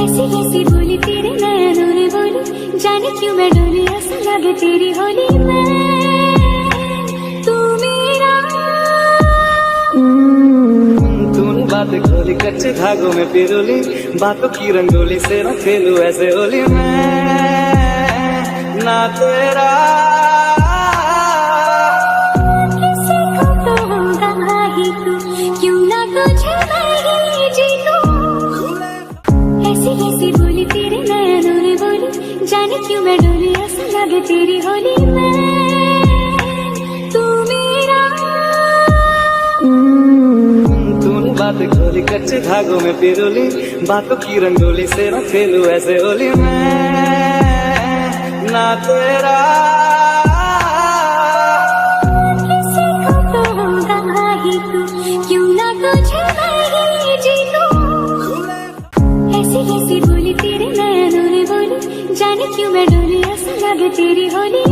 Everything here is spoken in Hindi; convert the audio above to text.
ऐसी कैसी बोली तेरे नैनों ने बोली, जाने क्यों मैं डोली, ऐसा लगे तेरी होली में तू मेरा। तूने बात खोली कच्चे धागों में पिरोली, बातों की रंगोली से न खेलूं ऐसे होली में ना तेरा। किसी को तो होगा ही तू, क्यों ना तुझे मैं ही जीतूं। ऐसी कैसी बोली तेरे नैनों ने बोली, जाने क्यों मैं डोली, ऐसा लगे तेरी होली में तू मेरा। तूने बात खोली कच्चे धागों में पिरोली, बातों की रंगोली से न खेलूं ऐसे होली में ना तेरा। किसी को तो होगा ही तू, क्यों ना तुझे मैं ही जीतूं। ऐसी कैसी बोली तेरे नैनों ने बोली, जाने क्यों मैं डोली, ऐसा लगे तेरी होली